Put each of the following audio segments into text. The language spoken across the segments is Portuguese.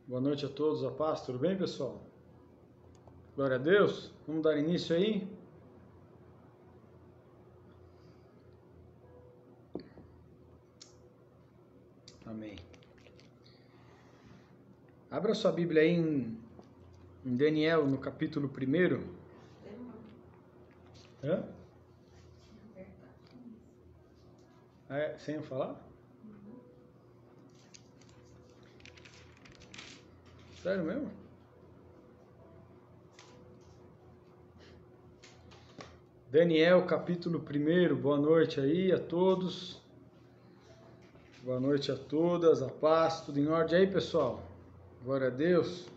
Boa noite a todos, a paz, tudo bem, pessoal? Glória a Deus, vamos dar início aí? Amém. Abra sua Bíblia aí em Daniel, no capítulo 1. Hã? Sem eu falar? Sério mesmo? Daniel, capítulo 1, boa noite aí a todos. Boa noite a todas, a paz, tudo em ordem aí, pessoal? Glória a Deus.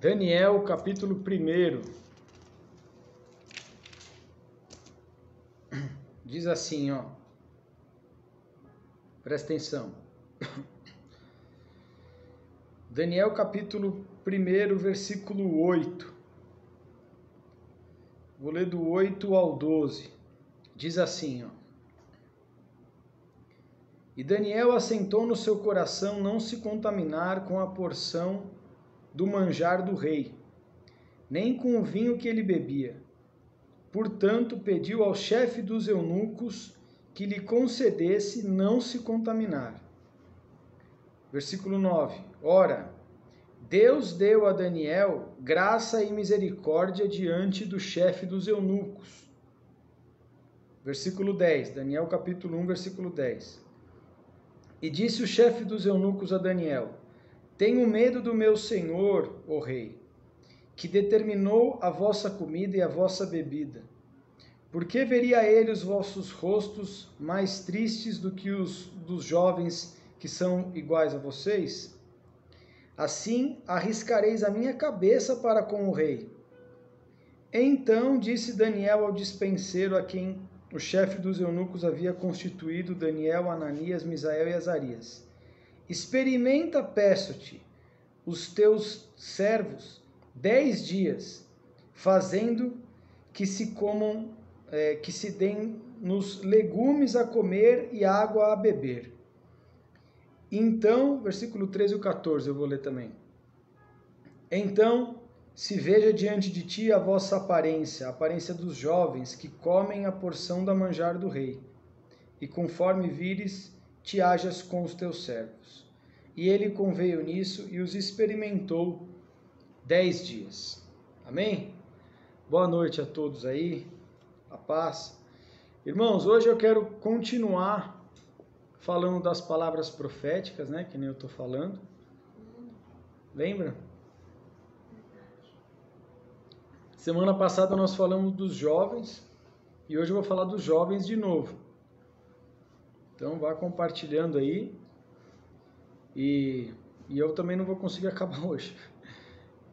Daniel, capítulo 1. Diz assim, ó. Presta atenção. Daniel, capítulo 1, versículo 8. Vou ler do 8 ao 12. Diz assim, ó. E Daniel assentou no seu coração não se contaminar com a porção do manjar do rei, nem com o vinho que ele bebia. Portanto, pediu ao chefe dos eunucos que lhe concedesse não se contaminar. Versículo 9. Ora, Deus deu a Daniel graça e misericórdia diante do chefe dos eunucos. Versículo 10. Daniel capítulo 1, versículo 10. E disse o chefe dos eunucos a Daniel: Tenho medo do meu senhor, ó rei, que determinou a vossa comida e a vossa bebida. Por que veria ele os vossos rostos mais tristes do que os dos jovens que são iguais a vocês? Assim arriscareis a minha cabeça para com o rei. Então disse Daniel ao dispenseiro a quem o chefe dos eunucos havia constituído, Daniel, Ananias, Misael e Azarias: Experimenta, peço-te, os teus servos 10 dias, fazendo que se comam, que se deem nos legumes a comer e água a beber. Então, versículo 13 e 14, eu vou ler também. Então se veja diante de ti a vossa aparência, a aparência dos jovens que comem a porção da manjar do rei, e conforme vires, te hajas com os teus servos. E ele conveio nisso e os experimentou 10 dias. Amém? Boa noite a todos aí, a paz. Irmãos, hoje eu quero continuar falando das palavras proféticas, né, que nem eu estou falando. Lembra? Semana passada nós falamos dos jovens e hoje eu vou falar dos jovens de novo. Então vá compartilhando aí e eu também não vou conseguir acabar hoje.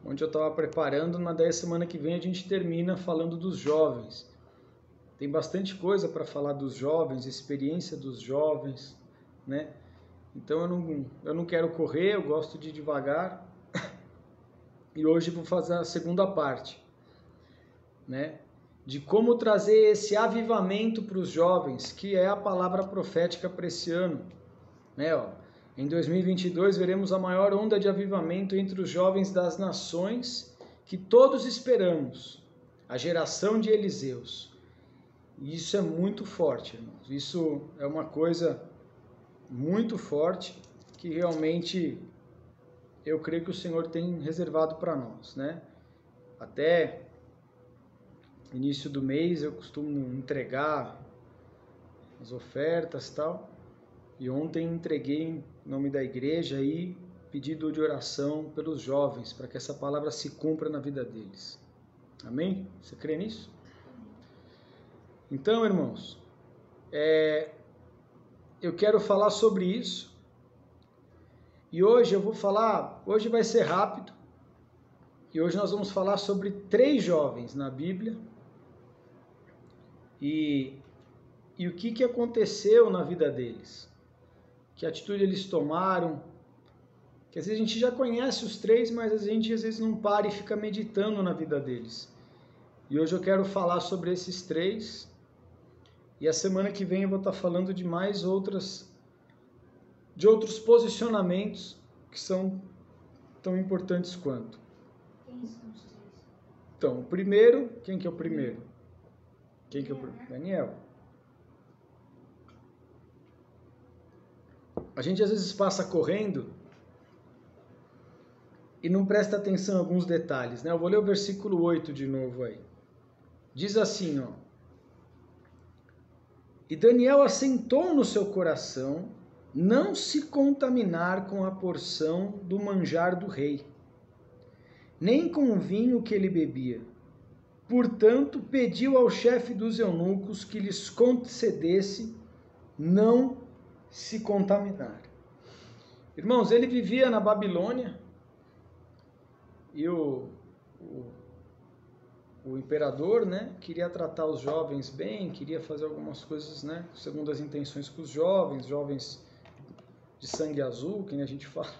Onde eu estava preparando, na 10 semana que vem a gente termina falando dos jovens. Tem bastante coisa para falar dos jovens, experiência dos jovens, né? Então eu não quero correr, eu gosto de ir devagar. E hoje eu vou fazer a segunda parte, né? De como trazer esse avivamento para os jovens, que é a palavra profética para esse ano, né? Ó, em 2022 veremos a maior onda de avivamento entre os jovens das nações que todos esperamos, a geração de Eliseus. E isso é muito forte, irmãos. Isso é uma coisa muito forte que realmente eu creio que o Senhor tem reservado para nós, né? Até início do mês eu costumo entregar as ofertas e tal. E ontem entreguei em nome da igreja aí pedido de oração pelos jovens, para que essa palavra se cumpra na vida deles. Amém? Você crê nisso? Então, irmãos, eu quero falar sobre isso. E hoje eu vou falar, hoje vai ser rápido. E hoje nós vamos falar sobre 3 jovens na Bíblia. E o que aconteceu na vida deles? Que atitude eles tomaram? Que às vezes a gente já conhece os 3, mas a gente às vezes não para e fica meditando na vida deles. E hoje eu quero falar sobre esses 3. E a semana que vem eu vou estar falando de mais outros posicionamentos que são tão importantes quanto. Quem são os 3? Então, o primeiro, quem que é o primeiro? Daniel. A gente às vezes passa correndo e não presta atenção em alguns detalhes, né? Eu vou ler o versículo 8 de novo aí. Diz assim, ó. E Daniel assentou no seu coração não se contaminar com a porção do manjar do rei, nem com o vinho que ele bebia. Portanto, pediu ao chefe dos eunucos que lhes concedesse não se contaminar. Irmãos, ele vivia na Babilônia e o imperador, né, queria tratar os jovens bem, queria fazer algumas coisas, né, segundo as intenções com os jovens de sangue azul, que a gente fala,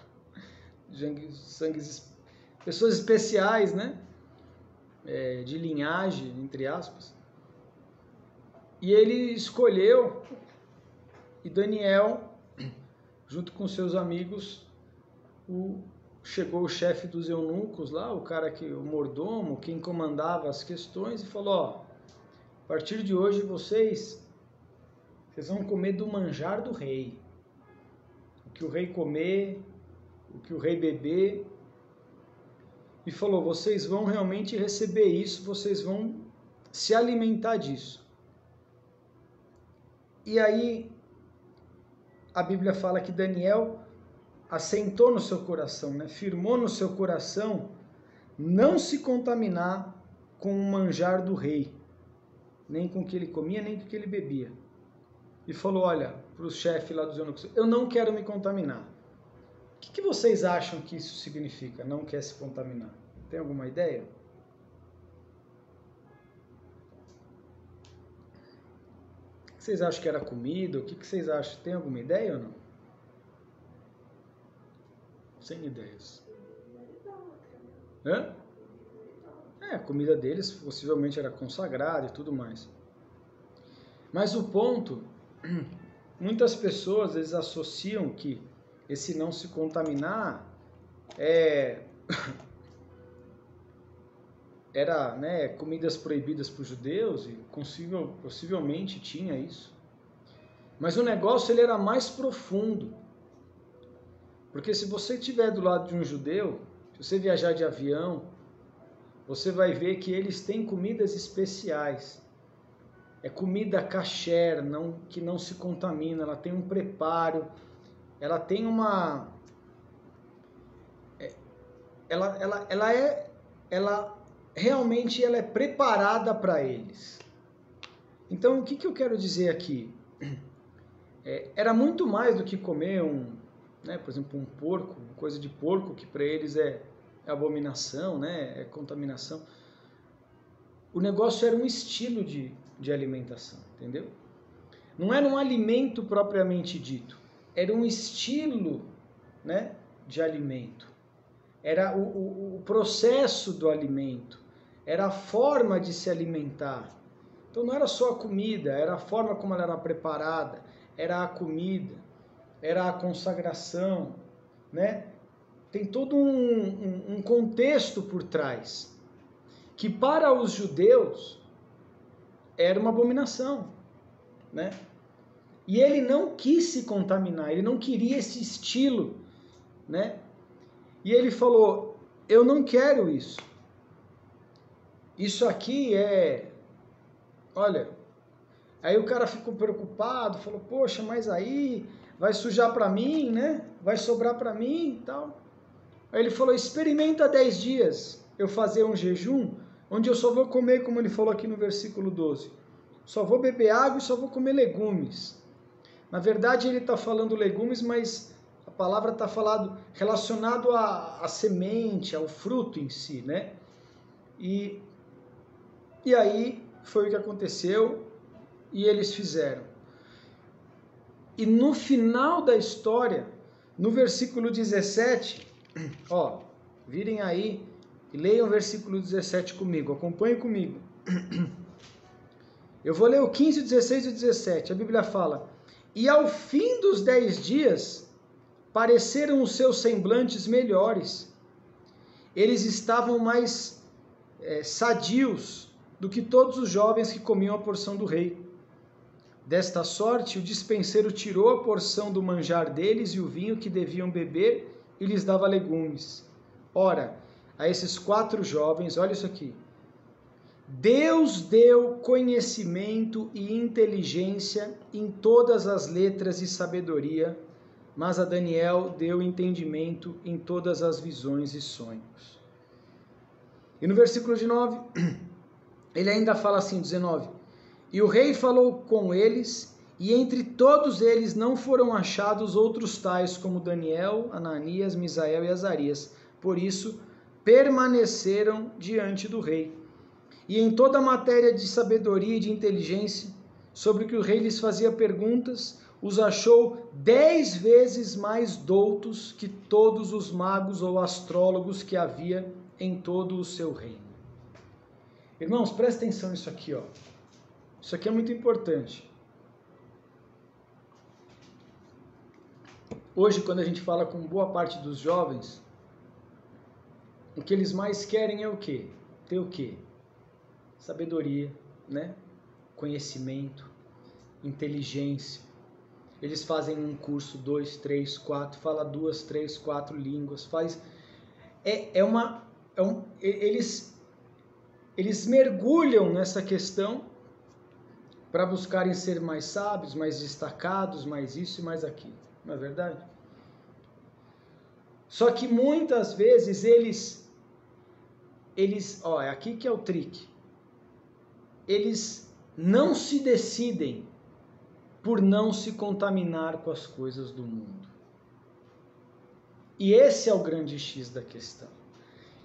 pessoas especiais, né, de linhagem, entre aspas. E ele escolheu, e Daniel, junto com seus amigos, chegou o chefe dos eunucos lá, o mordomo, quem comandava as questões, e falou, ó, a partir de hoje vocês vão comer do manjar do rei. O que o rei comer, o que o rei beber. E falou, vocês vão realmente receber isso, vocês vão se alimentar disso. E aí, a Bíblia fala que Daniel assentou no seu coração, né? Firmou no seu coração não se contaminar com o manjar do rei, nem com o que ele comia, nem com o que ele bebia. E falou, olha, para o chefe lá dos eunucos, eu não quero me contaminar. O que vocês acham que isso significa, não quer se contaminar? Tem alguma ideia? O que vocês acham que era comida? O que vocês acham? Tem alguma ideia ou não? Sem ideias. Hã? A comida deles possivelmente era consagrada e tudo mais. Mas o ponto, muitas pessoas eles associam que esse não se contaminar era, né, comidas proibidas para os judeus, e possivelmente tinha isso. Mas o negócio ele era mais profundo. Porque se você estiver do lado de um judeu, se você viajar de avião, você vai ver que eles têm comidas especiais. É comida kasher, que não se contamina, ela tem um preparo, ela tem uma... realmente ela é preparada para eles. Então, o que eu quero dizer aqui? Era muito mais do que comer por exemplo, um porco, uma coisa de porco que para eles é abominação, né? É contaminação. O negócio era um estilo de alimentação, entendeu? Não era um alimento propriamente dito, era um estilo, né, de alimento. Era o processo do alimento, era a forma de se alimentar. Então não era só a comida, era a forma como ela era preparada, era a comida, era a consagração, né? Tem todo um contexto por trás, que para os judeus era uma abominação, né? E ele não quis se contaminar, ele não queria esse estilo, né? E ele falou, eu não quero isso. Isso aqui olha, aí o cara ficou preocupado, falou, poxa, mas aí vai sujar para mim, né? Vai sobrar para mim e tal. Aí ele falou, experimenta 10 dias eu fazer um jejum, onde eu só vou comer, como ele falou aqui no versículo 12, só vou beber água e só vou comer legumes. Na verdade ele está falando legumes, mas a palavra está falando relacionado à semente, ao fruto em si, né? E aí foi o que aconteceu e eles fizeram. E no final da história, no versículo 17, ó, virem aí e leiam o versículo 17 comigo, acompanhem comigo. Eu vou ler o 15, 16 e 17. A Bíblia fala: e ao fim dos 10 dias, pareceram os seus semblantes melhores. Eles estavam mais sadios do que todos os jovens que comiam a porção do rei. Desta sorte, o despenseiro tirou a porção do manjar deles e o vinho que deviam beber e lhes dava legumes. Ora, a esses 4 jovens, olha isso aqui, Deus deu conhecimento e inteligência em todas as letras e sabedoria, mas a Daniel deu entendimento em todas as visões e sonhos. E no versículo 9, ele ainda fala assim, 19, e o rei falou com eles, e entre todos eles não foram achados outros tais como Daniel, Ananias, Misael e Azarias. Por isso, permaneceram diante do rei. E em toda a matéria de sabedoria e de inteligência, sobre o que o rei lhes fazia perguntas, os achou 10 vezes mais doutos que todos os magos ou astrólogos que havia em todo o seu reino. Irmãos, presta atenção nisso aqui, ó. Isso aqui é muito importante. Hoje, quando a gente fala com boa parte dos jovens, o que eles mais querem é o quê? Ter o quê? Sabedoria, né? Conhecimento, inteligência. Eles fazem um curso, 2, 3, 4, fala 2, 3, 4 línguas, faz... Eles mergulham nessa questão para buscarem ser mais sábios, mais destacados, mais isso e mais aquilo. Não é verdade? Só que muitas vezes é aqui que é o trick. Eles não se decidem por não se contaminar com as coisas do mundo. E esse é o grande X da questão.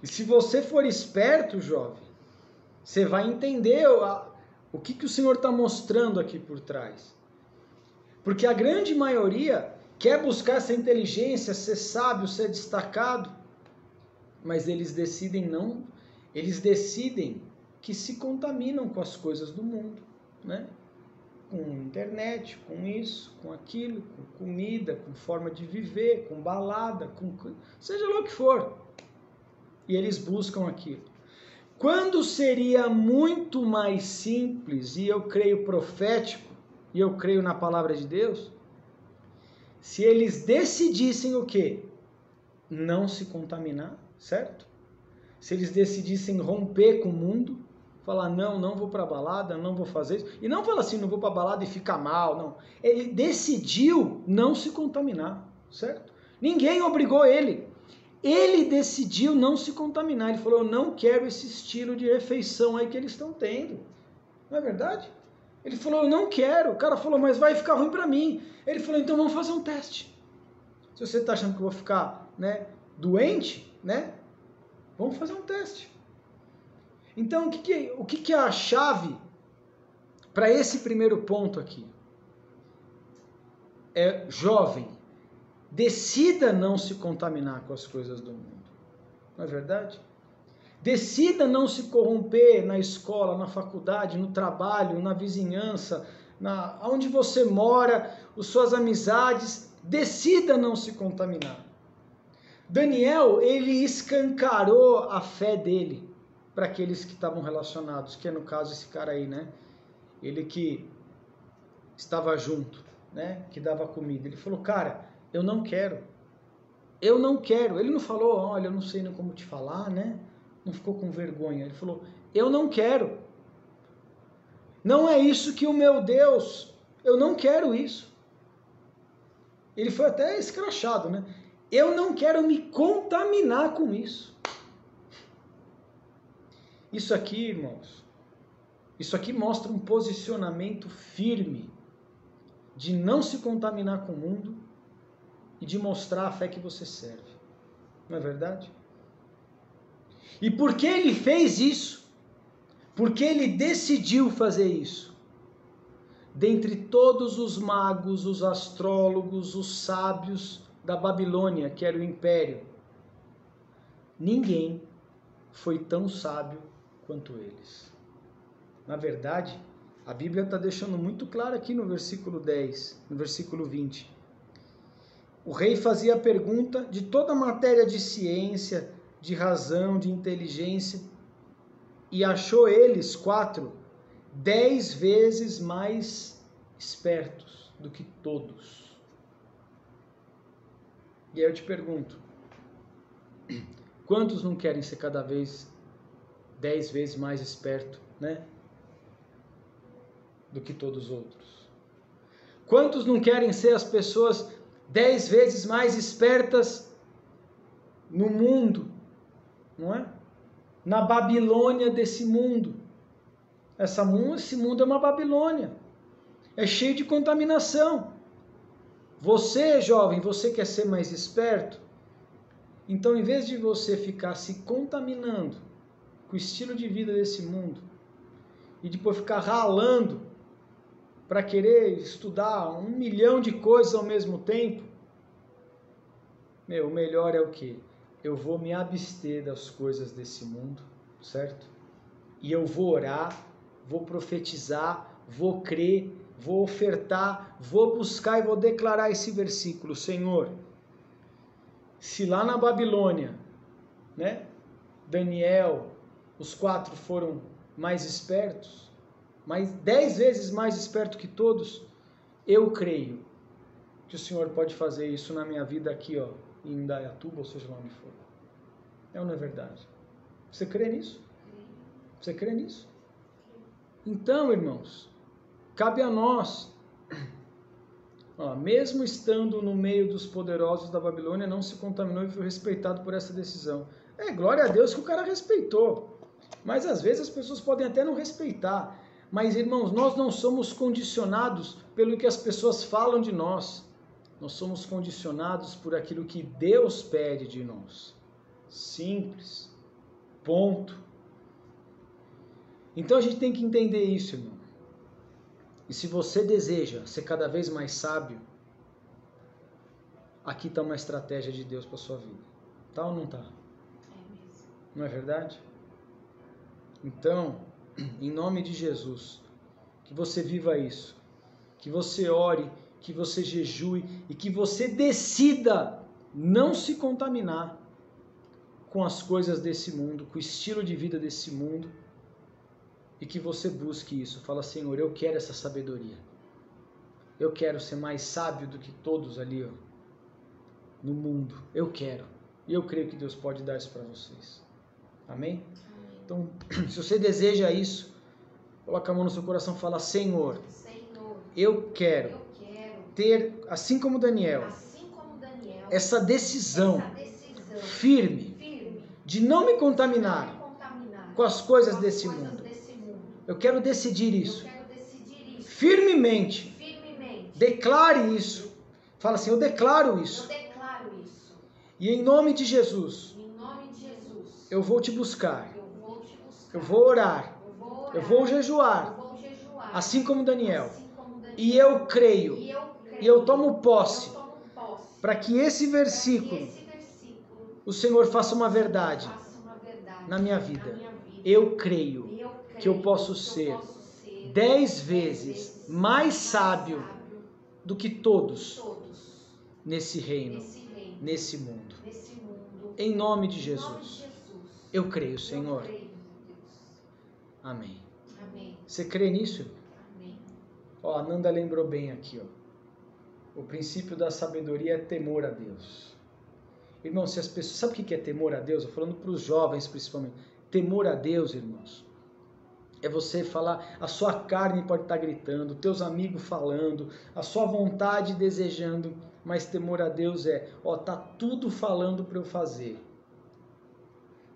E se você for esperto, jovem, você vai entender o que o Senhor está mostrando aqui por trás. Porque a grande maioria quer buscar essa inteligência, ser sábio, ser destacado, mas eles decidem que se contaminam com as coisas do mundo, né? Com internet, com isso, com aquilo, com comida, com forma de viver, com balada, seja lá o que for. E eles buscam aquilo. Quando seria muito mais simples, e eu creio profético, e eu creio na palavra de Deus, se eles decidissem o quê? Não se contaminar, certo? Se eles decidissem romper com o mundo, falar, não vou para a balada, não vou fazer isso. E não fala assim, não vou para a balada e ficar mal, não. Ele decidiu não se contaminar, certo? Ninguém obrigou ele. Ele decidiu não se contaminar. Ele falou, eu não quero esse estilo de refeição aí que eles estão tendo. Não é verdade? Ele falou, eu não quero. O cara falou, mas vai ficar ruim para mim. Ele falou, então vamos fazer um teste. Se você está achando que eu vou ficar, né, doente, né, vamos fazer um teste. Então, o que é a chave para esse primeiro ponto aqui? É, jovem, decida não se contaminar com as coisas do mundo. Não é verdade? Decida não se corromper na escola, na faculdade, no trabalho, na vizinhança, onde você mora, as suas amizades. Decida não se contaminar. Daniel, ele escancarou a fé dele para aqueles que estavam relacionados, que é no caso esse cara aí, né? Ele que estava junto, né? Que dava comida. Ele falou, cara, eu não quero. Eu não quero. Ele não falou, olha, eu não sei nem como te falar, né? Não ficou com vergonha. Ele falou, eu não quero. Não é isso que o meu Deus, eu não quero isso. Ele foi até escrachado, né? Eu não quero me contaminar com isso. Isso aqui, irmãos, isso aqui mostra um posicionamento firme de não se contaminar com o mundo e de mostrar a fé que você serve. Não é verdade? E por que ele fez isso? Porque ele decidiu fazer isso. Dentre todos os magos, os astrólogos, os sábios da Babilônia, que era o império, ninguém foi tão sábio quanto eles. Na verdade, a Bíblia está deixando muito claro aqui no versículo 10, no versículo 20. O rei fazia a pergunta de toda a matéria de ciência, de razão, de inteligência, e achou eles 4, 10 vezes mais espertos do que todos. E aí eu te pergunto, quantos não querem ser cada vez 10 vezes mais esperto, né? Do que todos os outros? Quantos não querem ser as pessoas 10 vezes mais espertas no mundo, não é? Na Babilônia desse mundo. Esse mundo é uma Babilônia. É cheio de contaminação. Você, jovem, você quer ser mais esperto? Então, em vez de você ficar se contaminando com o estilo de vida desse mundo e depois ficar ralando para querer estudar 1 milhão de coisas ao mesmo tempo, o melhor é o quê? Eu vou me abster das coisas desse mundo, certo? E eu vou orar, vou profetizar, vou crer, vou ofertar, vou buscar e vou declarar esse versículo. Senhor, se lá na Babilônia, né, Daniel, os 4 foram mais espertos, 10 vezes mais esperto que todos, eu creio que o Senhor pode fazer isso na minha vida aqui, ó, em Indaiatuba, ou seja lá onde for. É ou não é verdade? Você crê nisso? Você crê nisso? Então, irmãos, cabe a nós, mesmo estando no meio dos poderosos da Babilônia, não se contaminou e foi respeitado por essa decisão. Glória a Deus que o cara respeitou. Mas às vezes as pessoas podem até não respeitar. Mas, irmãos, nós não somos condicionados pelo que as pessoas falam de nós. Nós somos condicionados por aquilo que Deus pede de nós. Simples. Ponto. Então a gente tem que entender isso, irmão. E se você deseja ser cada vez mais sábio, aqui está uma estratégia de Deus para sua vida. Tá ou não tá? É mesmo. Não é verdade? Então, em nome de Jesus, que você viva isso. Que você ore, que você jejue e que você decida não se contaminar com as coisas desse mundo, com o estilo de vida desse mundo, e que você busque isso. Fala, Senhor, eu quero essa sabedoria. Eu quero ser mais sábio do que todos ali, ó, no mundo. Eu quero. E eu creio que Deus pode dar isso para vocês. Amém? Então, se você deseja isso, coloca a mão no seu coração e fala, Senhor, eu quero ter, assim como Daniel, essa decisão firme de não me contaminar com as coisas desse mundo. Eu quero decidir isso. Firmemente. Declare isso. Fala assim, eu declaro isso. E em nome de Jesus, eu vou te buscar. Eu vou orar. Eu vou jejuar. Assim como Daniel. E eu creio. E eu tomo posse. Para que esse versículo, o Senhor faça uma verdade na minha vida. Eu creio que eu posso ser 10 vezes mais sábio do que todos nesse reino, nesse mundo. Em nome de Jesus. Eu creio, Senhor. Amém. Você crê nisso? A Nanda lembrou bem aqui, ó. O princípio da sabedoria é temor a Deus. Irmão, se as pessoas... Sabe o que é temor a Deus? Eu falando para os jovens principalmente. Temor a Deus, irmãos, é você falar, a sua carne pode estar gritando, teus amigos falando, a sua vontade desejando, mas temor a Deus tá tudo falando para eu fazer,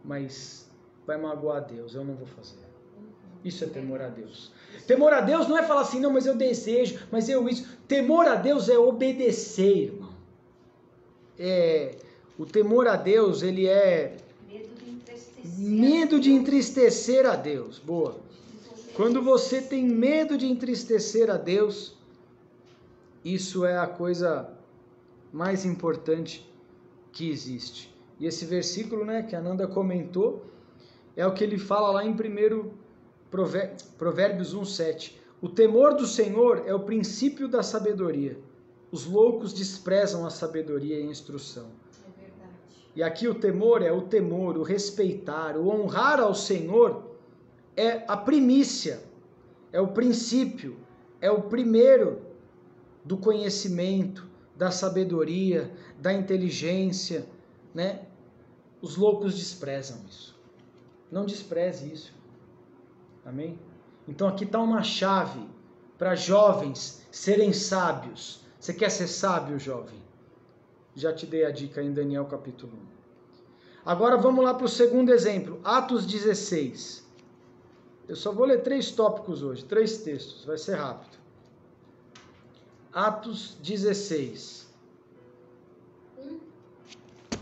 mas vai magoar a Deus, eu não vou fazer. Isso é temor a Deus. Temor a Deus não é falar assim, não, mas eu desejo, mas eu isso. Temor a Deus é obedecer, irmão. O temor a Deus, ele é medo de entristecer a Deus. Boa. Quando você tem medo de entristecer a Deus, isso é a coisa mais importante que existe. E esse versículo, né, que a Nanda comentou, é o que ele fala lá em 1 Provérbios 1:7. O temor do Senhor é o princípio da sabedoria. Os loucos desprezam a sabedoria e a instrução. É verdade. E aqui o temor é o temor, o respeitar, o honrar ao Senhor é a primícia, é o princípio, é o primeiro do conhecimento, da sabedoria, da inteligência, né? Os loucos desprezam isso. Não despreze isso. Amém? Então aqui está uma chave para jovens serem sábios. Você quer ser sábio, jovem? Já te dei a dica em Daniel capítulo 1. Agora vamos lá para o segundo exemplo, Atos 16. Eu só vou ler 3 tópicos hoje, 3 textos, vai ser rápido. Atos 16.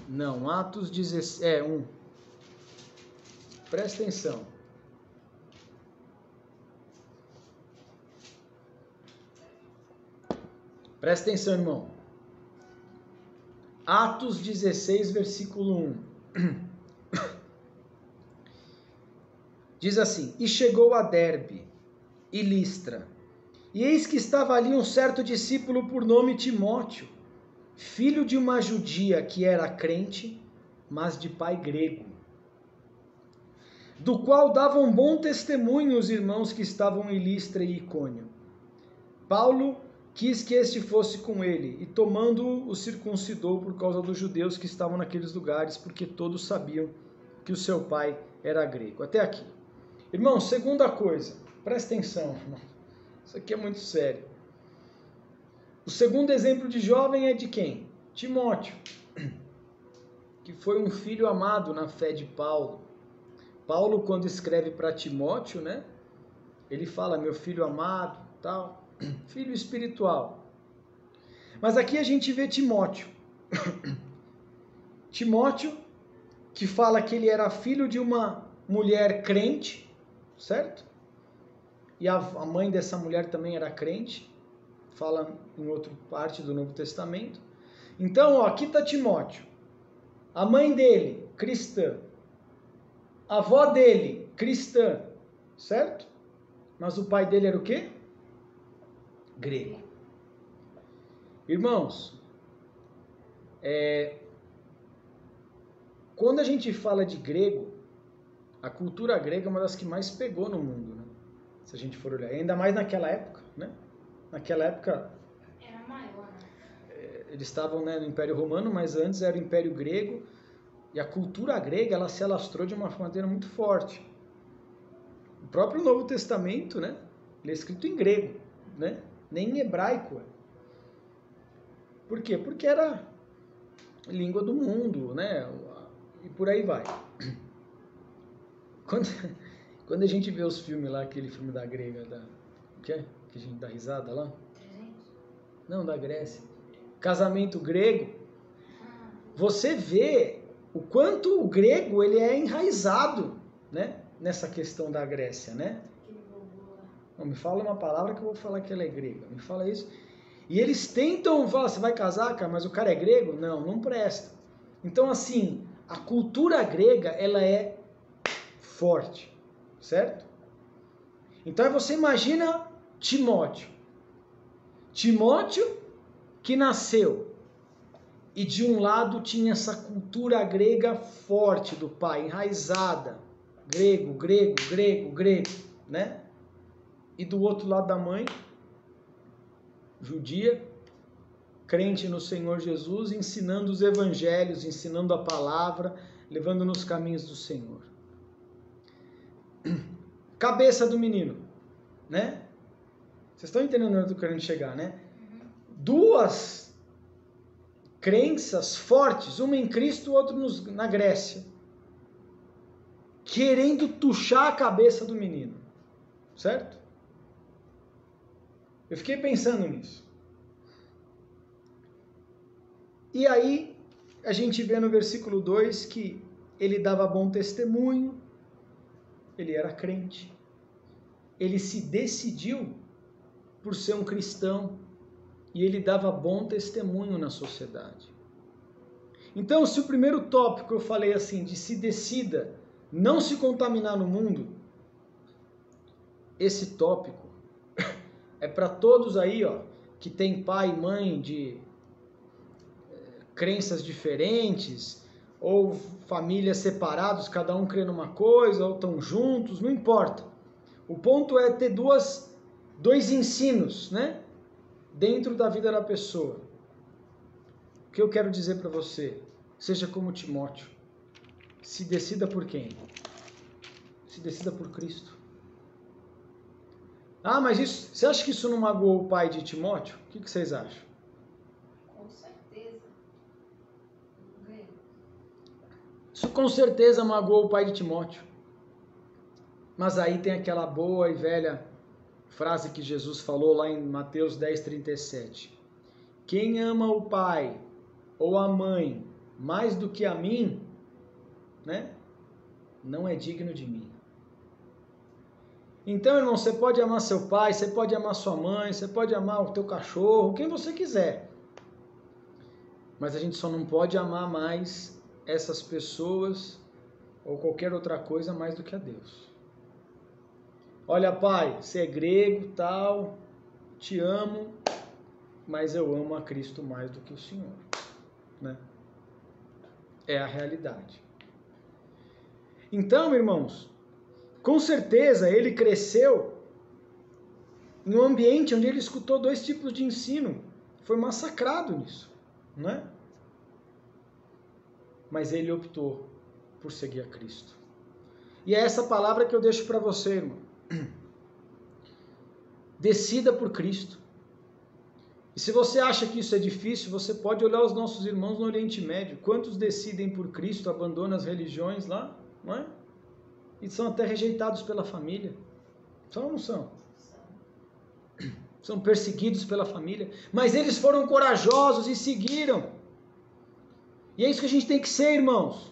Não, Atos 16, 1. Presta atenção. Presta atenção, irmão. Atos 16, versículo 1. Diz assim: E chegou a Derbe e Listra, e eis que estava ali um certo discípulo por nome Timóteo, filho de uma judia que era crente, mas de pai grego, do qual davam bom testemunho os irmãos que estavam em Listra e Icônio. Paulo quis que este fosse com ele, e tomando-o, o circuncidou por causa dos judeus que estavam naqueles lugares, porque todos sabiam que o seu pai era grego. Até aqui. Irmão, segunda coisa, presta atenção, irmão. Isso aqui é muito sério. O segundo exemplo de jovem é de quem? Timóteo, que foi um filho amado na fé de Paulo. Paulo, quando escreve para Timóteo, né? Ele fala, meu filho amado, tal, filho espiritual. Mas aqui a gente vê Timóteo. Timóteo, que fala que ele era filho de uma mulher crente, certo? E a mãe dessa mulher também era crente, fala em outra parte do Novo Testamento. Então, ó, aqui está Timóteo. A mãe dele, cristã. A avó dele, cristã, certo? Mas o pai dele era o quê? Grego. Irmãos, quando a gente fala de grego, a cultura grega é uma das que mais pegou no mundo, né? Se a gente for olhar, ainda mais naquela época, né? Naquela época era maior, né? Eles estavam, né, no Império Romano, mas antes era o Império Grego, e a cultura grega ela se alastrou de uma maneira muito forte. O próprio Novo Testamento, né, ele é escrito em grego, né? Nem em hebraico. Por quê? Porque era a língua do mundo, né? E por aí vai. Quando a gente vê os filmes lá, aquele filme da grega, que a gente dá risada lá? 300? Não, da Grécia. Casamento grego. Você vê o quanto o grego ele é enraizado, né? Nessa questão da Grécia, né? Não, me fala uma palavra que eu vou falar que ela é grega. Me fala isso. E eles tentam falar, você vai casar, cara, mas o cara é grego? Não, não presta. Então, assim, a cultura grega, ela é forte, certo? Então, você imagina Timóteo. Timóteo que nasceu e de um lado tinha essa cultura grega forte do pai, enraizada. Grego, grego, grego, grego, né? E do outro lado da mãe, judia, crente no Senhor Jesus, ensinando os evangelhos, ensinando a palavra, levando nos caminhos do Senhor. Cabeça do menino, né? Vocês estão entendendo onde eu estou querendo chegar, né? Duas crenças fortes, uma em Cristo, outra na Grécia, querendo tuchar a cabeça do menino, certo? Eu fiquei pensando nisso. E aí, a gente vê no versículo 2 que ele dava bom testemunho, ele era crente, ele se decidiu por ser um cristão e ele dava bom testemunho na sociedade. Então, se o primeiro tópico eu falei assim, de se decida não se contaminar no mundo, esse tópico é para todos aí, ó, que tem pai e mãe de crenças diferentes, ou famílias separados, cada um crê numa coisa, ou estão juntos, não importa. O ponto é ter dois ensinos, né, dentro da vida da pessoa. O que eu quero dizer para você? Seja como Timóteo. Se decida por quem? Se decida por Cristo. Ah, mas você acha que isso não magoou o pai de Timóteo? O que vocês acham? Com certeza. Isso com certeza magoou o pai de Timóteo. Mas aí tem aquela boa e velha frase que Jesus falou lá em Mateus 10:37. Quem ama o pai ou a mãe mais do que a mim, né, não é digno de mim. Então, irmão, você pode amar seu pai, você pode amar sua mãe, você pode amar o teu cachorro, quem você quiser. Mas a gente só não pode amar mais essas pessoas ou qualquer outra coisa mais do que a Deus. Olha, pai, você é grego, tal, te amo, mas eu amo a Cristo mais do que o Senhor, né? É a realidade. Então, irmãos, com certeza ele cresceu em um ambiente onde ele escutou dois tipos de ensino. Foi massacrado nisso, não é? Mas ele optou por seguir a Cristo. E é essa palavra que eu deixo para você, irmão. Decida por Cristo. E se você acha que isso é difícil, você pode olhar os nossos irmãos no Oriente Médio. Quantos decidem por Cristo, abandonam as religiões lá, não é? E são até rejeitados pela família. São ou não são? São perseguidos pela família. Mas eles foram corajosos e seguiram. E é isso que a gente tem que ser, irmãos.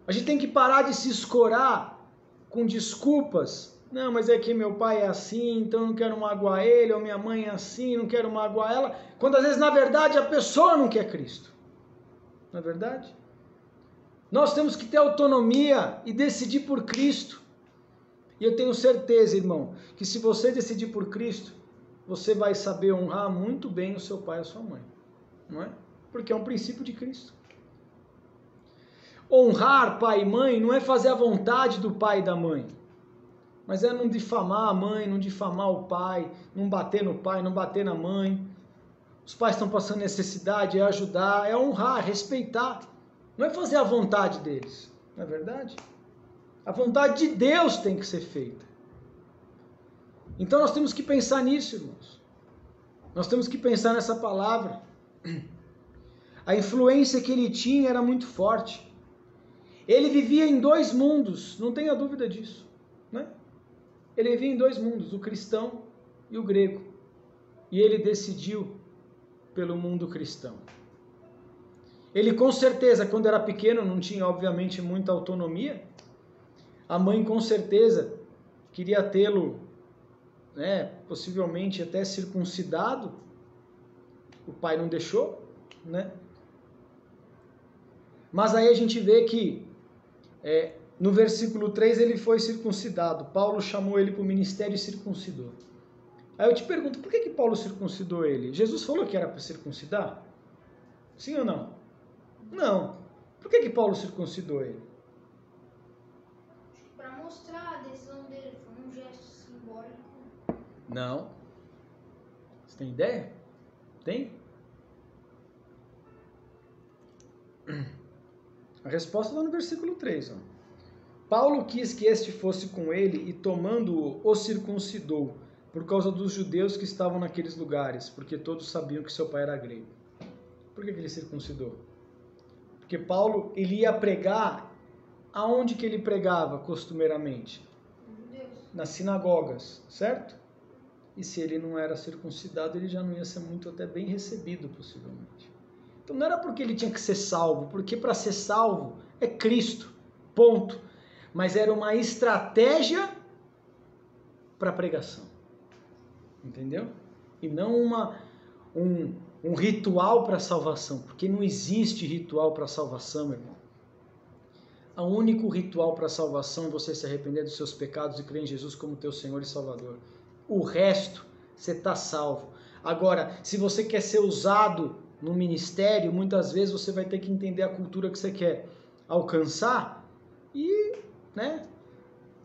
A gente tem que parar de se escorar com desculpas. Não, mas é que meu pai é assim, então eu não quero magoar ele, ou minha mãe é assim, não quero magoar ela. Quando às vezes, na verdade, a pessoa não quer Cristo. Não é verdade? Nós temos que ter autonomia e decidir por Cristo. E eu tenho certeza, irmão, que se você decidir por Cristo, você vai saber honrar muito bem o seu pai e a sua mãe. Não é? Porque é um princípio de Cristo. Honrar pai e mãe não é fazer a vontade do pai e da mãe. Mas é não difamar a mãe, não difamar o pai, não bater no pai, não bater na mãe. Os pais estão passando necessidade, é ajudar, é honrar, respeitar. Não é fazer a vontade deles, não é verdade? A vontade de Deus tem que ser feita. Então nós temos que pensar nisso, irmãos. Nós temos que pensar nessa palavra. A influência que ele tinha era muito forte. Ele vivia em dois mundos, não tenha dúvida disso, né? Ele vivia em dois mundos, o cristão e o grego. E ele decidiu pelo mundo cristão. Ele com certeza, quando era pequeno, não tinha obviamente muita autonomia. A mãe com certeza queria tê-lo, né, possivelmente até circuncidado. O pai não deixou, né? Mas aí a gente vê que no versículo 3 ele foi circuncidado. Paulo chamou ele para o ministério e circuncidou. Aí eu te pergunto, por que Paulo circuncidou ele? Jesus falou que era para circuncidar? Sim ou não? Não. Por que Paulo circuncidou ele? Para mostrar a decisão dele, foi um gesto simbólico. Não. Você tem ideia? Tem? A resposta está no versículo 3. Ó. Paulo quis que este fosse com ele e, tomando-o, o circuncidou, por causa dos judeus que estavam naqueles lugares, porque todos sabiam que seu pai era grego. Por que ele circuncidou? Porque Paulo ele ia pregar, aonde que ele pregava costumeiramente? Nas sinagogas, certo? E se ele não era circuncidado, ele já não ia ser muito até bem recebido, possivelmente. Então não era porque ele tinha que ser salvo, porque para ser salvo é Cristo, ponto. Mas era uma estratégia para a pregação, entendeu? E não um ritual para a salvação, porque não existe ritual para a salvação, meu irmão. O único ritual para a salvação é você se arrepender dos seus pecados e crer em Jesus como teu Senhor e Salvador. O resto, você está salvo. Agora, se você quer ser usado no ministério, muitas vezes você vai ter que entender a cultura que você quer alcançar e, né,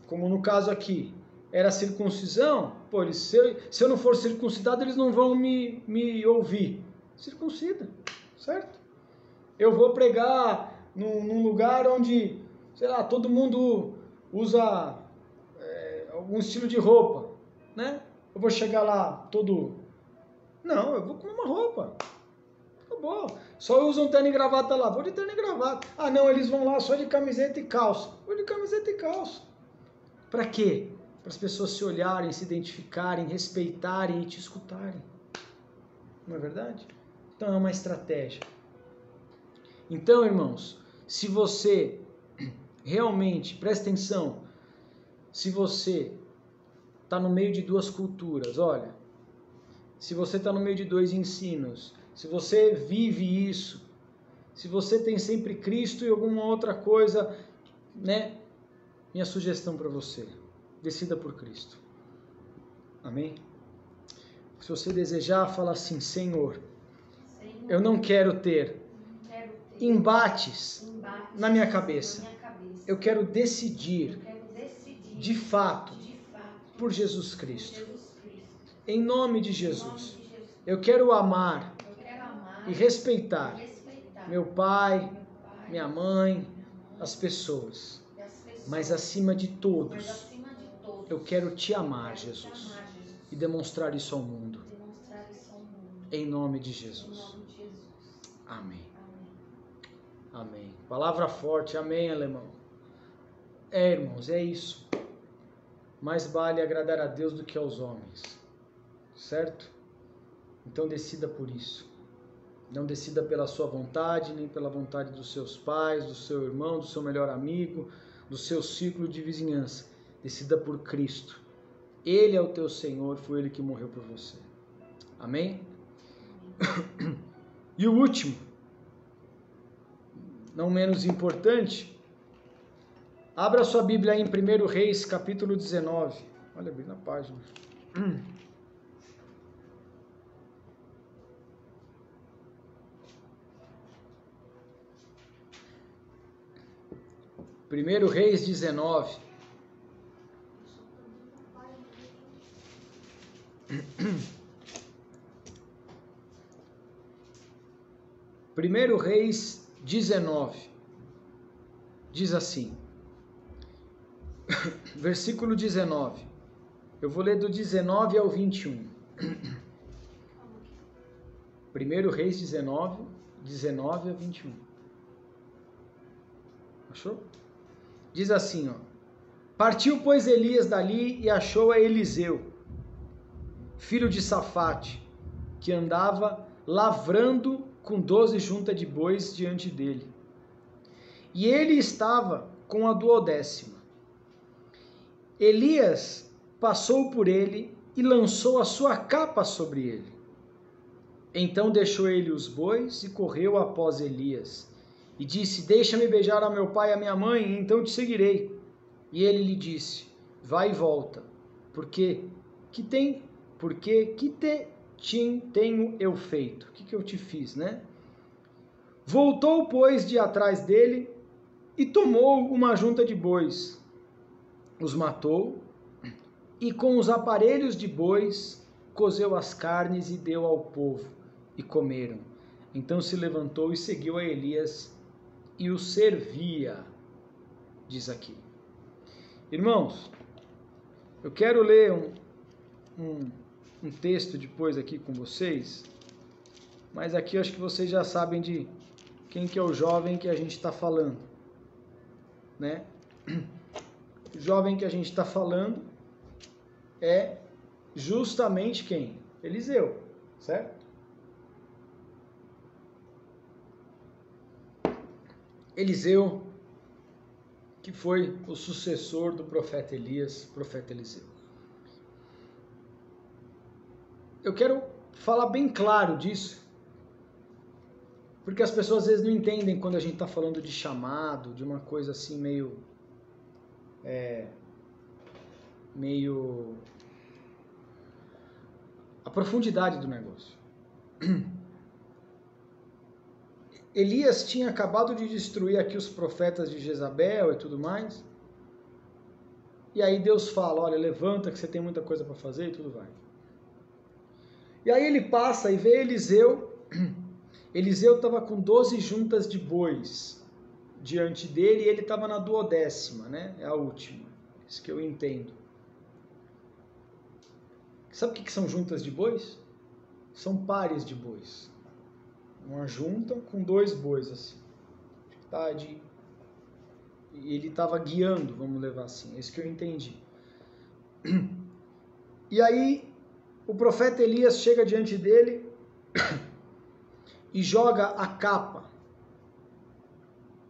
como no caso aqui, era circuncisão, pô, se eu não for circuncidado, eles não vão me ouvir. Circuncida, certo? Eu vou pregar num lugar onde, sei lá, todo mundo usa algum estilo de roupa, né? Eu vou chegar lá todo... Não, eu vou com uma roupa. Acabou. Só usam terno e gravata lá. Vou de terno e gravata. Ah, não, eles vão lá só de camiseta e calça. Vou de camiseta e calça. Para quê? Para as pessoas se olharem, se identificarem, respeitarem e te escutarem. Não é verdade? Então é uma estratégia. Então, irmãos, se você realmente, presta atenção, se você está no meio de duas culturas, olha, se você está no meio de dois ensinos, se você vive isso, se você tem sempre Cristo e alguma outra coisa, né? Minha sugestão para você, decida por Cristo. Amém? Se você desejar, fala assim, Senhor, eu não quero ter embates na minha cabeça. Eu quero decidir de fato por Jesus Cristo. Em nome de Jesus. Eu quero amar e respeitar meu pai, minha mãe, as pessoas. Mas acima de todos, eu quero te amar, Jesus, e demonstrar isso ao mundo. Em nome de Jesus. Amém. Amém. Palavra forte. Amém, alemão. Irmãos, é isso. Mais vale agradar a Deus do que aos homens. Certo? Então decida por isso. Não decida pela sua vontade, nem pela vontade dos seus pais, do seu irmão, do seu melhor amigo, do seu círculo de vizinhança. Decida por Cristo. Ele é o teu Senhor, foi Ele que morreu por você. Amém? E o último, não menos importante, abra sua Bíblia aí em 1 Reis, capítulo 19. Olha bem na página. 1 Reis 19. Primeiro Reis 19, diz assim, versículo 19, eu vou ler do 19 ao 21. Primeiro Reis 19, 19 a 21. Achou? Diz assim, ó. Partiu, pois, Elias dali e achou a Eliseu, filho de Safate, que andava lavrando com 12 juntas de bois diante dele. E ele estava com a 12ª. Elias passou por ele e lançou a sua capa sobre ele. Então deixou ele os bois e correu após Elias. E disse, deixa-me beijar a meu pai e a minha mãe, e então te seguirei. E ele lhe disse, vai e volta, porque que tenho eu feito? O que eu te fiz, né? Voltou, pois, de atrás dele e tomou uma junta de bois. Os matou e com os aparelhos de bois cozeu as carnes e deu ao povo, e comeram. Então se levantou e seguiu a Elias e o servia, diz aqui. Irmãos, eu quero ler um texto depois aqui com vocês, mas aqui eu acho que vocês já sabem de quem que é o jovem que a gente está falando, né? O jovem que a gente está falando é justamente quem? Eliseu, certo? Eliseu, que foi o sucessor do profeta Elias, profeta Eliseu. Eu quero falar bem claro disso, Porque as pessoas às vezes não entendem quando a gente está falando de chamado, de uma coisa assim meio a profundidade do negócio. Elias tinha acabado de destruir aqui os profetas de Jezabel e tudo mais. E aí Deus fala, olha, levanta que você tem muita coisa para fazer e tudo vai. E aí ele passa e vê Eliseu. Eliseu estava com 12 juntas de bois diante dele e ele estava na 12ª, né? É a última. Isso que eu entendo. Sabe o que são juntas de bois? São pares de bois. Uma junta com 2 bois, assim. E ele estava guiando, vamos levar assim. É isso que eu entendi. E aí, o profeta Elias chega diante dele e joga a capa.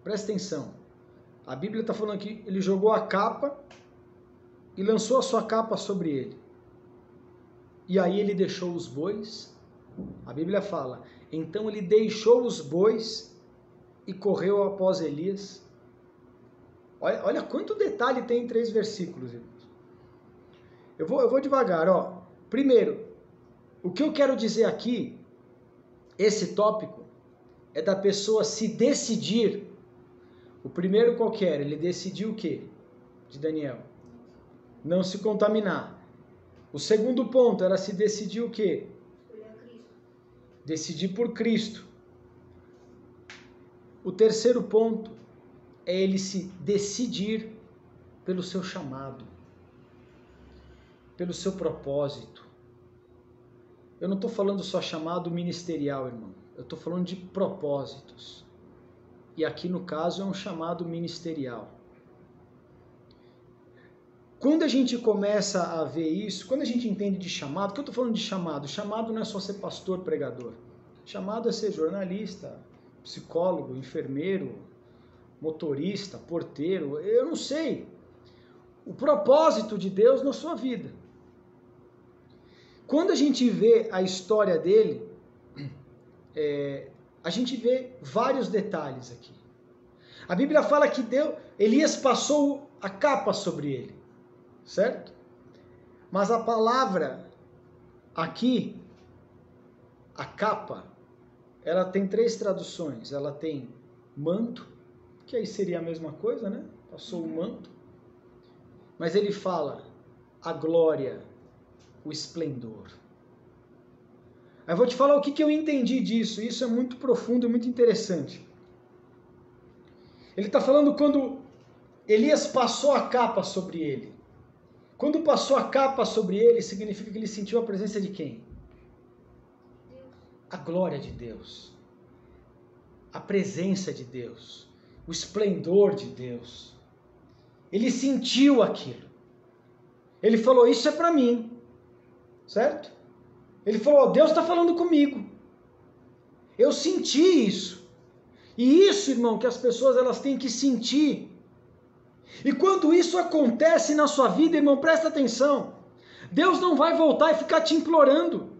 Presta atenção. A Bíblia está falando aqui, ele jogou a capa e lançou a sua capa sobre ele. E aí ele deixou os bois. A Bíblia fala, então ele deixou os bois e correu após Elias. Olha quanto detalhe tem em 3 versículos, irmãos. Eu vou devagar, ó. Primeiro, o que eu quero dizer aqui, esse tópico, é da pessoa se decidir. O primeiro qualquer, ele decidiu o quê? De Daniel. Não se contaminar. O segundo ponto era se decidir o quê? Decidir por Cristo. O terceiro ponto é ele se decidir pelo seu chamado, pelo seu propósito. Eu não estou falando só chamado ministerial, irmão. Eu estou falando de propósitos. E aqui no caso é um chamado ministerial. Quando a gente começa a ver isso, quando a gente entende de chamado, o que eu estou falando de chamado? Chamado não é só ser pastor, pregador. Chamado é ser jornalista, psicólogo, enfermeiro, motorista, porteiro, eu não sei. O propósito de Deus na sua vida. Quando a gente vê a história dele, a gente vê vários detalhes aqui. A Bíblia fala que Elias passou a capa sobre ele, certo? Mas a palavra aqui, a capa, ela tem 3 traduções. Ela tem manto, que aí seria a mesma coisa, né? Passou o manto. Mas ele fala a glória, o esplendor. Aí eu vou te falar o que eu entendi disso. Isso é muito profundo e muito interessante. Ele está falando quando Elias passou a capa sobre ele. Quando passou a capa sobre ele, significa que ele sentiu a presença de quem? A glória de Deus. A presença de Deus. O esplendor de Deus. Ele sentiu aquilo. Ele falou, isso é para mim. Certo? Ele falou, Deus está falando comigo. Eu senti isso. E isso, irmão, que as pessoas elas têm que sentir. E quando isso acontece na sua vida, irmão, presta atenção. Deus não vai voltar e ficar te implorando.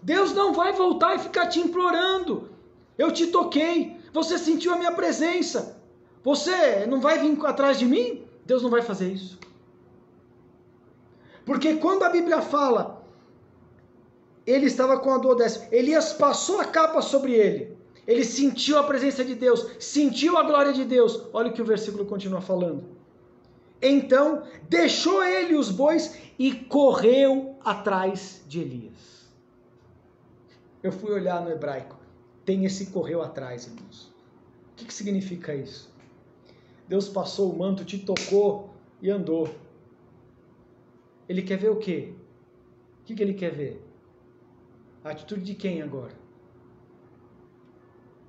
Deus não vai voltar e ficar te implorando. Eu te toquei. Você sentiu a minha presença. Você não vai vir atrás de mim? Deus não vai fazer isso. Porque quando a Bíblia fala, ele estava com a 12ª, Elias passou a capa sobre ele. Ele sentiu a presença de Deus, sentiu a glória de Deus. Olha o que o versículo continua falando. Então, deixou ele os bois e correu atrás de Elias. Eu fui olhar no hebraico. Tem esse correu atrás, irmãos. O que significa isso? Deus passou o manto, te tocou e andou. Ele quer ver o quê? O que ele quer ver? A atitude de quem agora?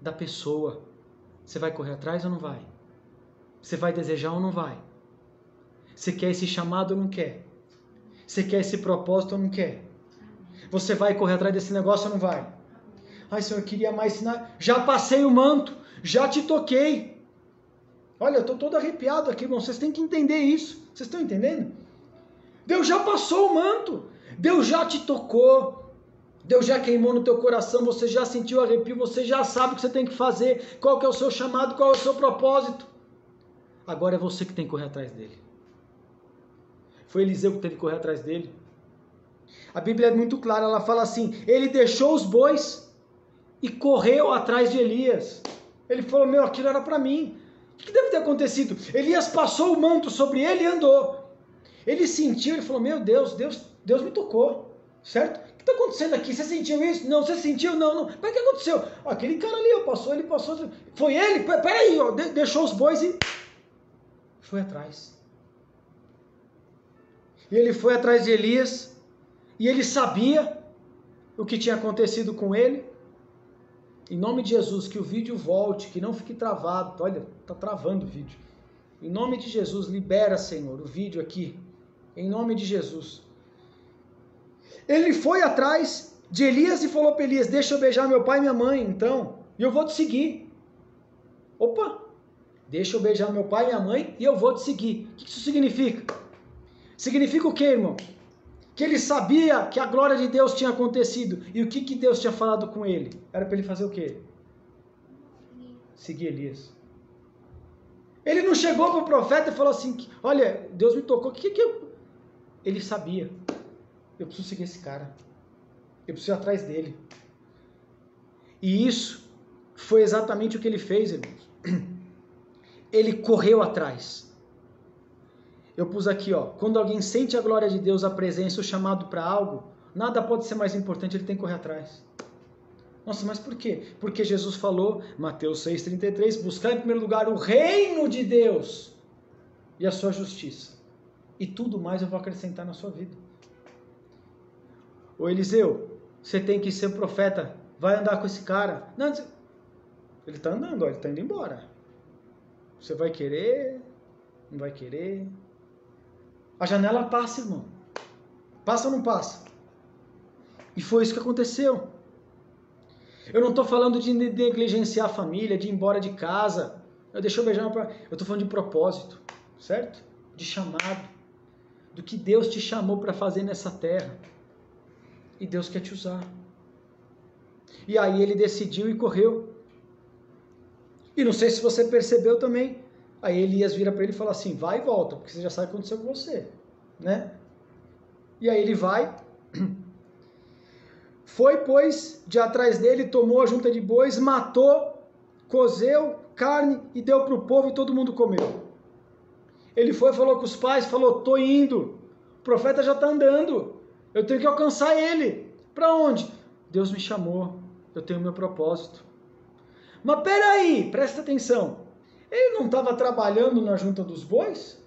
Da pessoa. Você vai correr atrás ou não vai? Você vai desejar ou não vai? Você quer esse chamado ou não quer? Você quer esse propósito ou não quer? Você vai correr atrás desse negócio ou não vai? Ai, Senhor, eu queria mais sinais. Já passei o manto, já te toquei. Olha, eu estou todo arrepiado aqui, irmão. Vocês têm que entender isso. Vocês estão entendendo? Deus já passou o manto. Deus já te tocou. Deus já queimou no teu coração, você já sentiu arrepio, você já sabe o que você tem que fazer, qual que é o seu chamado, qual é o seu propósito. Agora é você que tem que correr atrás dele. Foi Eliseu que teve que correr atrás dele. A Bíblia é muito clara, ela fala assim, ele deixou os bois e correu atrás de Elias. Ele falou, aquilo era para mim. O que deve ter acontecido? Elias passou o manto sobre ele e andou. Ele sentiu, ele falou, Deus me tocou, certo? O que está acontecendo aqui? Você sentiu isso? Não, você sentiu? Não. Mas o que aconteceu? Aquele cara ali, ele passou. Foi ele? Peraí, deixou os bois e foi atrás. E ele foi atrás de Elias, e ele sabia o que tinha acontecido com ele. Em nome de Jesus, que o vídeo volte, que não fique travado. Olha, está travando o vídeo. Em nome de Jesus, libera, Senhor, o vídeo aqui. Em nome de Jesus. Ele foi atrás de Elias e falou para Elias, deixa eu beijar meu pai e minha mãe, então, e eu vou te seguir. Opa! Deixa eu beijar meu pai e minha mãe e eu vou te seguir. O que isso significa? Significa o quê, irmão? Que ele sabia que a glória de Deus tinha acontecido. E o que Deus tinha falado com ele? Era para ele fazer o quê? Seguir Elias. Ele não chegou para o profeta e falou assim, olha, Deus me tocou. Ele sabia. Eu preciso seguir esse cara. Eu preciso ir atrás dele. E isso foi exatamente o que ele fez, irmãos. Ele correu atrás. Eu pus aqui, quando alguém sente a glória de Deus, a presença, o chamado para algo, nada pode ser mais importante, ele tem que correr atrás. Nossa, mas por quê? Porque Jesus falou, Mateus 6,33, buscar em primeiro lugar o reino de Deus e a sua justiça. E tudo mais eu vou acrescentar na sua vida. Ô Eliseu, você tem que ser profeta, vai andar com esse cara. Não, ele está andando, ele está indo embora. Você vai querer? Não vai querer? A janela passa, irmão. Passa ou não passa? E foi isso que aconteceu. Eu não estou falando de negligenciar a família, de ir embora de casa. Deixa eu beijar. Eu estou falando de propósito, certo? De chamado. Do que Deus te chamou para fazer nessa terra. E Deus quer te usar. E aí ele decidiu e correu. E não sei se você percebeu também. Aí Elias vira para ele e fala assim, vai e volta, porque você já sabe o que aconteceu com você, né? E aí ele vai, foi, pois, de atrás dele, tomou a junta de bois, matou, cozeu carne e deu para o povo e todo mundo comeu. Ele foi, falou com os pais, falou, tô indo, o profeta já está andando, eu tenho que alcançar ele. Para onde? Deus me chamou, eu tenho meu propósito. Mas peraí, presta atenção. Ele não estava trabalhando na junta dos bois?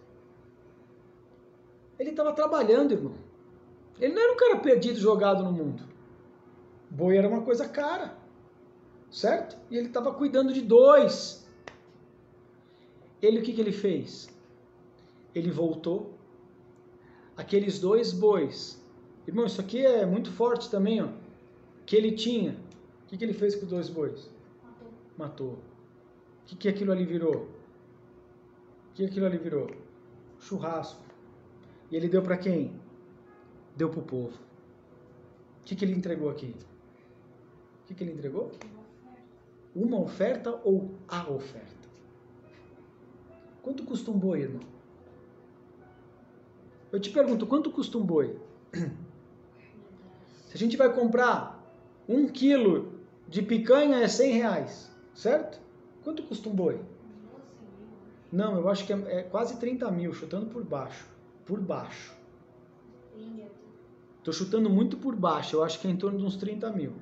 Ele estava trabalhando, irmão. Ele não era um cara perdido, jogado no mundo. Boi era uma coisa cara, certo? E ele estava cuidando de 2. Ele, o que ele fez? Ele voltou. Aqueles 2 bois. Irmão, isso aqui é muito forte também, que ele tinha. O que ele fez com os 2 bois? Matou. O que aquilo ali virou? O que aquilo ali virou? Churrasco. E ele deu para quem? Deu para o povo. O que ele entregou aqui? O que ele entregou? Uma oferta ou a oferta? Quanto custa um boi, irmão? Eu te pergunto, quanto custa um boi? Se a gente vai comprar 1 quilo de picanha é R$100, certo? Quanto custa um boi? Não, eu acho que é quase 30 mil, chutando por baixo. Por baixo. Estou chutando muito por baixo, eu acho que é em torno de uns 30 mil.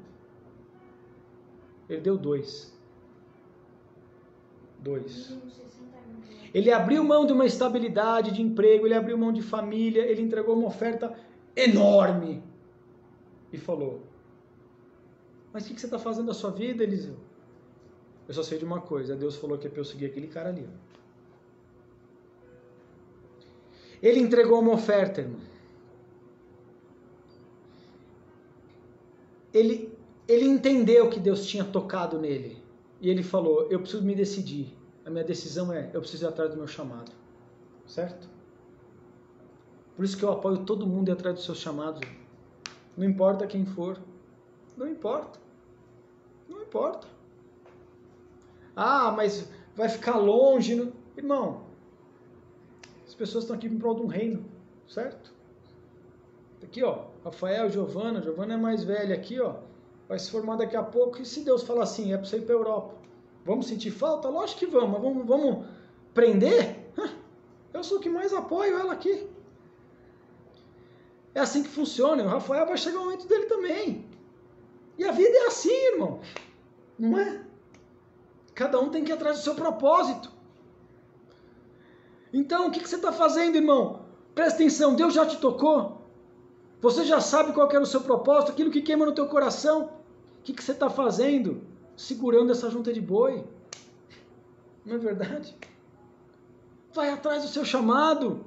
Ele deu 2. Ele abriu mão de uma estabilidade de emprego, ele abriu mão de família, ele entregou uma oferta enorme. E falou, mas o que você está fazendo da sua vida, Eliseu? Eu só sei de uma coisa, Deus falou que é para eu seguir aquele cara ali. Ele entregou uma oferta, irmão. Ele entendeu que Deus tinha tocado nele. E ele falou, eu preciso me decidir. A minha decisão é, eu preciso ir atrás do meu chamado. Certo? Por isso que eu apoio todo mundo a ir atrás dos seus chamados. Não importa quem for. Não importa. Não importa. Ah, mas vai ficar longe. Não... Irmão, as pessoas estão aqui em prol de um reino, certo? Aqui, ó, Rafael, Giovana é mais velha aqui, ó, vai se formar daqui a pouco. E se Deus falar assim, é para você ir para a Europa, vamos sentir falta? Lógico que vamos, mas vamos prender? Eu sou o que mais apoio ela aqui. É assim que funciona. O Rafael vai chegar o momento dele também. E a vida é assim, irmão. Não é? Cada um tem que ir atrás do seu propósito. Então, o que você está fazendo, irmão? Presta atenção, Deus já te tocou? Você já sabe qual que era o seu propósito, aquilo que queima no teu coração? O que você está fazendo? Segurando essa junta de boi. Não é verdade? Vai atrás do seu chamado.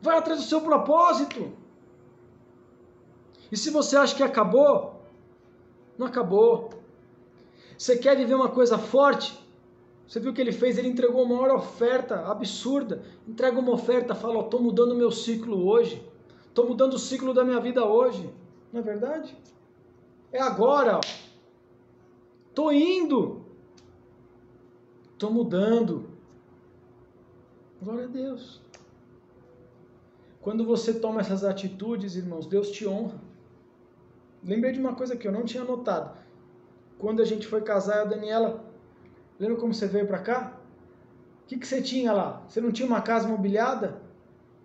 Vai atrás do seu propósito. E se você acha que acabou, não acabou. Você quer viver uma coisa forte? Você viu o que ele fez? Ele entregou uma maior oferta absurda. Entrega uma oferta, fala, estou mudando o meu ciclo hoje. Estou mudando o ciclo da minha vida hoje. Não é verdade? É agora. Estou indo. Estou mudando. Glória a Deus. Quando você toma essas atitudes, irmãos, Deus te honra. Lembrei de uma coisa que eu não tinha notado. Quando a gente foi casar, a Daniela, lembra como você veio para cá? O que você tinha lá? Você não tinha uma casa mobiliada?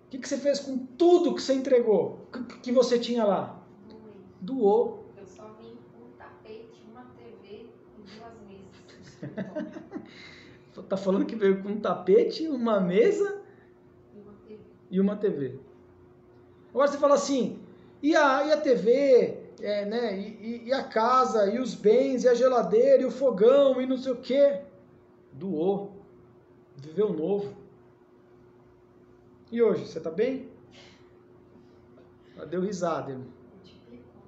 O que você fez com tudo que você entregou? Que você tinha lá? Doou. Eu só vim com um tapete, uma TV e 2 mesas. Tá falando que veio com um tapete, uma mesa e uma TV. Agora você fala assim, e a TV, né? E a casa, e os bens, e a geladeira, e o fogão, e não sei o quê. Doou. Viveu novo. E hoje, você tá bem? Ela deu risada, irmão. Multiplicou.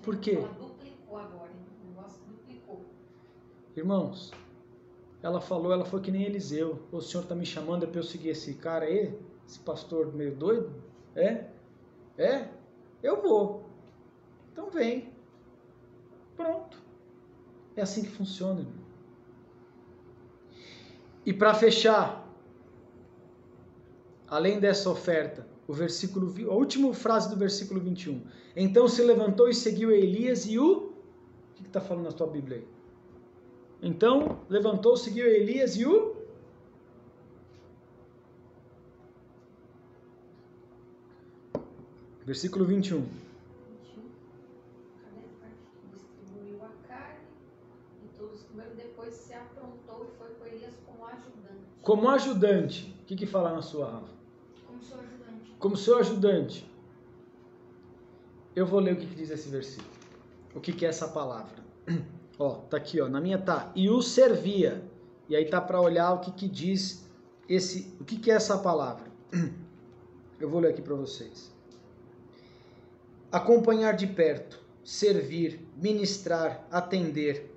Por quê? Ela duplicou agora, o negócio duplicou. Irmãos, ela foi que nem Eliseu. O senhor tá me chamando para eu seguir esse cara aí? Esse pastor meio doido? Eu vou. Então vem. Pronto. É assim que funciona, irmão. E para fechar, além dessa oferta, a última frase do versículo 21. Então se levantou e seguiu Elias e o... O que está falando na tua Bíblia aí? Então levantou, seguiu Elias e o... Versículo 21. Cadê a parte que distribuiu a carne e todos comeram, depois se aprontou e foi com Elias como ajudante. Como ajudante. O que fala na sua, Rafa? Como seu ajudante. Como seu ajudante. Eu vou ler o que diz esse versículo. O que é essa palavra? Ó, tá aqui, ó, na minha tá. E o servia. E aí tá para olhar o que diz esse, o que é essa palavra. Eu vou ler aqui para vocês. Acompanhar de perto, servir, ministrar, atender.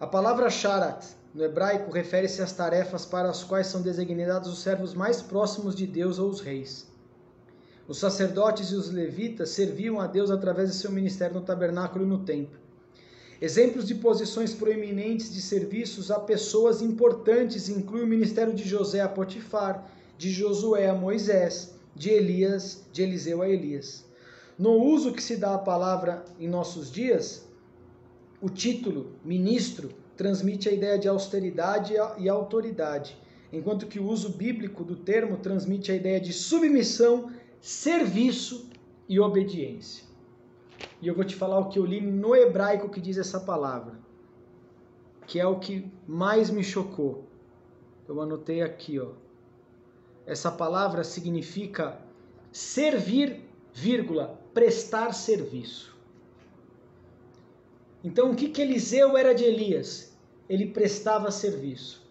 A palavra sharat, no hebraico, refere-se às tarefas para as quais são designados os servos mais próximos de Deus ou os reis. Os sacerdotes e os levitas serviam a Deus através de seu ministério no tabernáculo e no templo. Exemplos de posições proeminentes de serviços a pessoas importantes incluem o ministério de José a Potifar, de Josué a Moisés, de Eliseu a Elias. No uso que se dá à palavra em nossos dias, o título ministro transmite a ideia de austeridade e autoridade, enquanto que o uso bíblico do termo transmite a ideia de submissão, serviço e obediência. E eu vou te falar o que eu li no hebraico que diz essa palavra, que é o que mais me chocou. Eu anotei aqui, ó. Essa palavra significa servir, prestar serviço. Então, o que Eliseu era de Elias? Ele prestava serviço.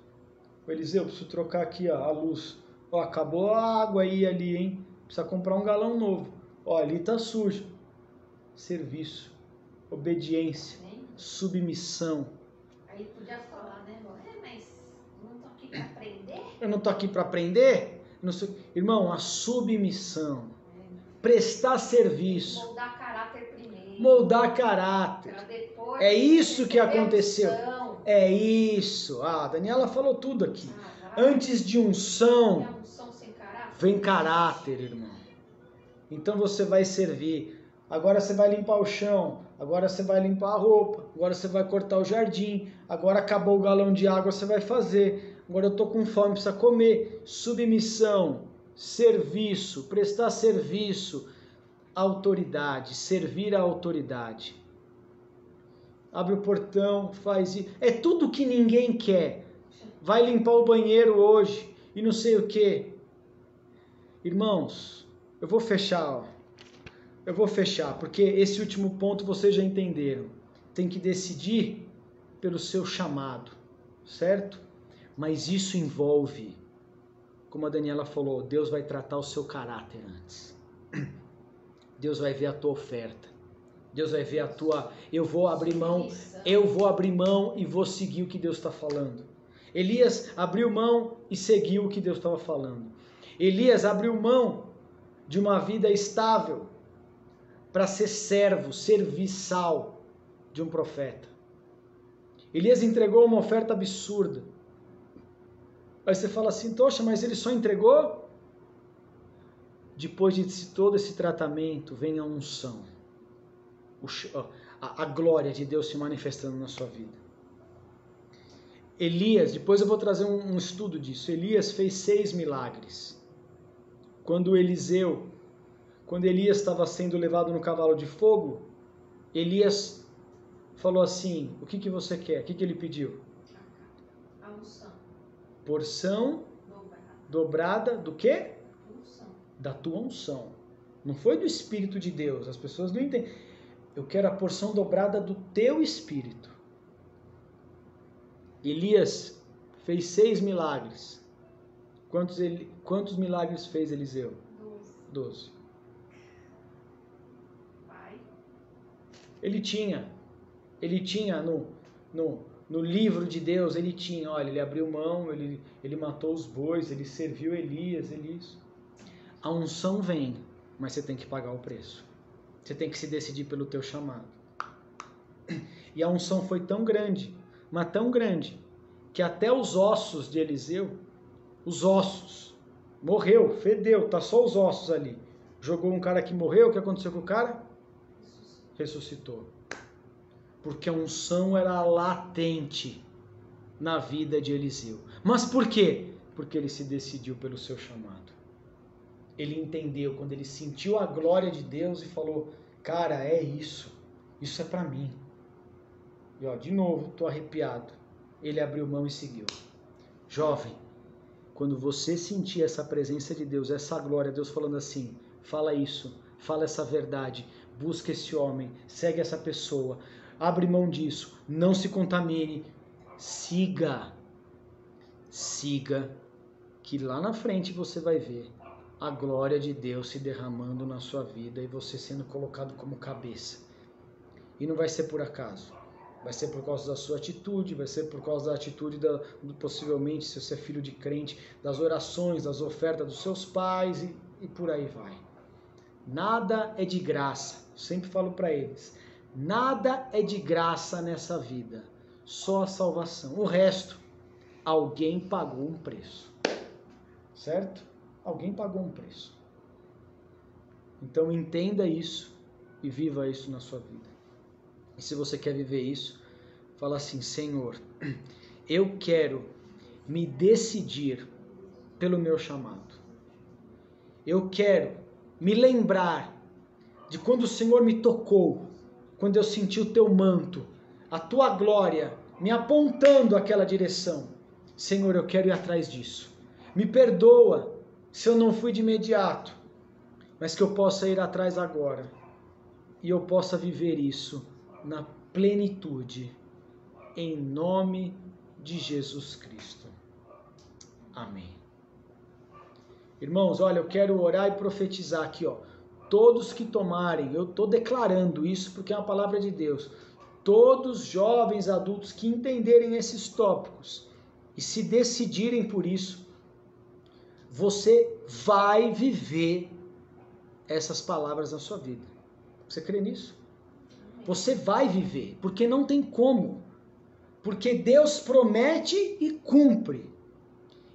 O Eliseu, preciso trocar aqui ó, a luz. Ó, acabou a água aí ali, hein? Precisa comprar um galão novo. Ó, ali tá sujo. Serviço, obediência, submissão. Aí podia falar, né? Mas não tô aqui para aprender? Eu não tô aqui para aprender? Irmão, a submissão. Prestar serviço. Moldar caráter moldar caráter. Pra depois É isso que receber aconteceu. unção. É isso. Ah, a Daniela falou tudo aqui. Vai. Antes de unção, E a unção sem caráter? vem caráter, irmão. Então você vai servir. Agora você vai limpar o chão. Agora você vai limpar a roupa. Agora você vai cortar o jardim. Agora acabou o galão de água, você vai fazer. Agora eu tô com fome, precisa comer. Submissão, serviço, prestar serviço, autoridade, servir a autoridade. Abre o portão, faz isso. É tudo que ninguém quer. Vai limpar o banheiro hoje e não sei o que. Irmãos, eu vou fechar, ó. Eu vou fechar, porque esse último ponto vocês já entenderam. Tem que decidir pelo seu chamado, certo? Mas isso envolve, como a Daniela falou, Deus vai tratar o seu caráter antes. Deus vai ver a tua oferta. Deus vai ver a tua... Eu vou abrir mão e vou seguir o que Deus está falando. Elias abriu mão e seguiu o que Deus estava falando. Elias abriu mão de uma vida estável para ser servo, serviçal de um profeta. Elias entregou uma oferta absurda. Aí você fala assim, poxa, mas ele só entregou? Depois de todo esse tratamento, vem a unção. A glória de Deus se manifestando na sua vida. Elias, depois eu vou trazer um estudo disso. Elias fez 6 milagres. Quando Elias estava sendo levado no cavalo de fogo, Elias falou assim, o que você quer? O que ele pediu? A unção. Porção dobrada do quê? Unção. Da tua unção. Não foi do Espírito de Deus. As pessoas não entendem. Eu quero a porção dobrada do teu Espírito. Elias fez 6 milagres. Quantos milagres fez Eliseu? 12. Vai. Ele tinha no livro de Deus, olha, ele abriu mão, ele matou os bois, ele serviu Elias, A unção vem, mas você tem que pagar o preço. Você tem que se decidir pelo teu chamado. E a unção foi tão grande, mas tão grande, que até os ossos de Eliseu, morreu, fedeu, tá só os ossos ali. Jogou um cara que morreu, o que aconteceu com o cara? Ressuscitou. Porque a unção era latente na vida de Eliseu. Mas por quê? Porque ele se decidiu pelo seu chamado. Ele entendeu, quando ele sentiu a glória de Deus e falou, cara, é isso é pra mim. E ó, de novo, tô arrepiado. Ele abriu mão e seguiu. Jovem, quando você sentir essa presença de Deus, essa glória, Deus falando assim, fala isso, fala essa verdade, busca esse homem, segue essa pessoa, abre mão disso, não se contamine, siga, que lá na frente você vai ver a glória de Deus se derramando na sua vida e você sendo colocado como cabeça. E não vai ser por acaso. Vai ser por causa da sua atitude, vai ser por causa da atitude, possivelmente, se você é filho de crente, das orações, das ofertas dos seus pais e por aí vai. Nada é de graça. Eu sempre falo para eles. Nada é de graça nessa vida. Só a salvação. O resto, alguém pagou um preço. Certo? Alguém pagou um preço. Então entenda isso e viva isso na sua vida. E se você quer viver isso, fala assim, Senhor, eu quero me decidir pelo meu chamado. Eu quero me lembrar de quando o Senhor me tocou, quando eu senti o teu manto, a tua glória me apontando aquela direção. Senhor, eu quero ir atrás disso. Me perdoa se eu não fui de imediato, mas que eu possa ir atrás agora e eu possa viver isso na plenitude, em nome de Jesus Cristo. Amém. Irmãos, olha, eu quero orar e profetizar aqui, ó. Todos que tomarem, eu estou declarando isso porque é uma palavra de Deus. Todos jovens adultos que entenderem esses tópicos e se decidirem por isso, você vai viver essas palavras na sua vida. Você crê nisso? Você vai viver, porque não tem como. Porque Deus promete e cumpre.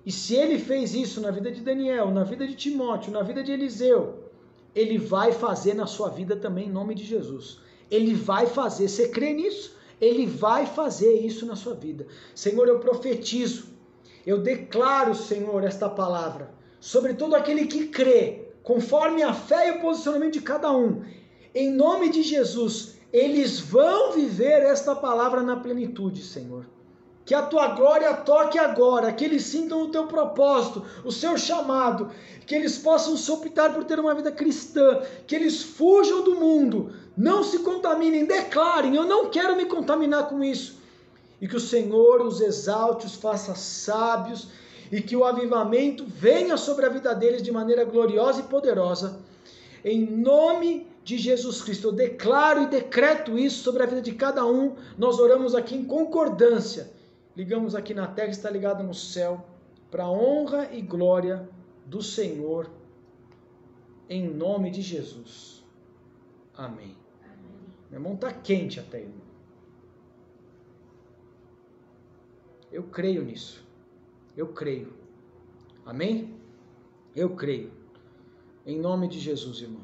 E se Ele fez isso na vida de Daniel, na vida de Timóteo, na vida de Eliseu, Ele vai fazer na sua vida também em nome de Jesus. Ele vai fazer. Você crê nisso? Ele vai fazer isso na sua vida. Senhor, eu profetizo, eu declaro, Senhor, esta palavra sobre todo aquele que crê, conforme a fé e o posicionamento de cada um. Em nome de Jesus, eles vão viver esta palavra na plenitude, Senhor. Que a tua glória toque agora, que eles sintam o teu propósito, o seu chamado, que eles possam se optar por ter uma vida cristã, que eles fujam do mundo, não se contaminem, declarem, eu não quero me contaminar com isso. E que o Senhor os exalte, os faça sábios, e que o avivamento venha sobre a vida deles de maneira gloriosa e poderosa. Em nome de Jesus Cristo, eu declaro e decreto isso sobre a vida de cada um. Nós oramos aqui em concordância. Ligamos aqui na terra, está ligado no céu, para a honra e glória do Senhor, em nome de Jesus. Amém. Meu irmão, está quente até, irmão. Eu creio nisso. Eu creio. Amém? Eu creio. Em nome de Jesus, irmão.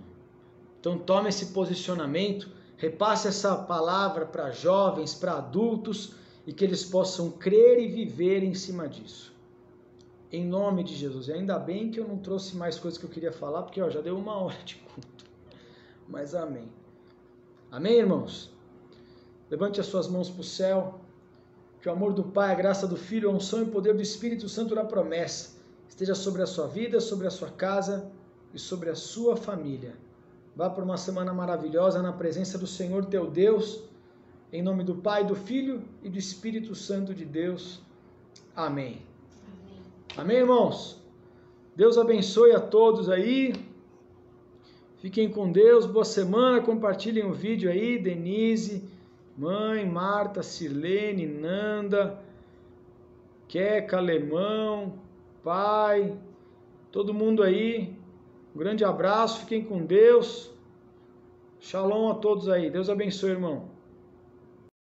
Então tome esse posicionamento, repasse essa palavra para jovens, para adultos, e que eles possam crer e viver em cima disso. Em nome de Jesus. E ainda bem que eu não trouxe mais coisas que eu queria falar, porque já deu 1 hora de culto. Mas amém. Amém, irmãos? Levante as suas mãos para o céu. Que o amor do Pai, a graça do Filho, a unção e o poder do Espírito Santo da promessa esteja sobre a sua vida, sobre a sua casa e sobre a sua família. Vá por uma semana maravilhosa na presença do Senhor teu Deus. Em nome do Pai, do Filho e do Espírito Santo de Deus. Amém. Amém. Amém, irmãos? Deus abençoe a todos aí. Fiquem com Deus. Boa semana. Compartilhem o vídeo aí. Denise, mãe, Marta, Sirlene, Nanda, Queca, Alemão, pai, todo mundo aí. Um grande abraço. Fiquem com Deus. Shalom a todos aí. Deus abençoe, irmão.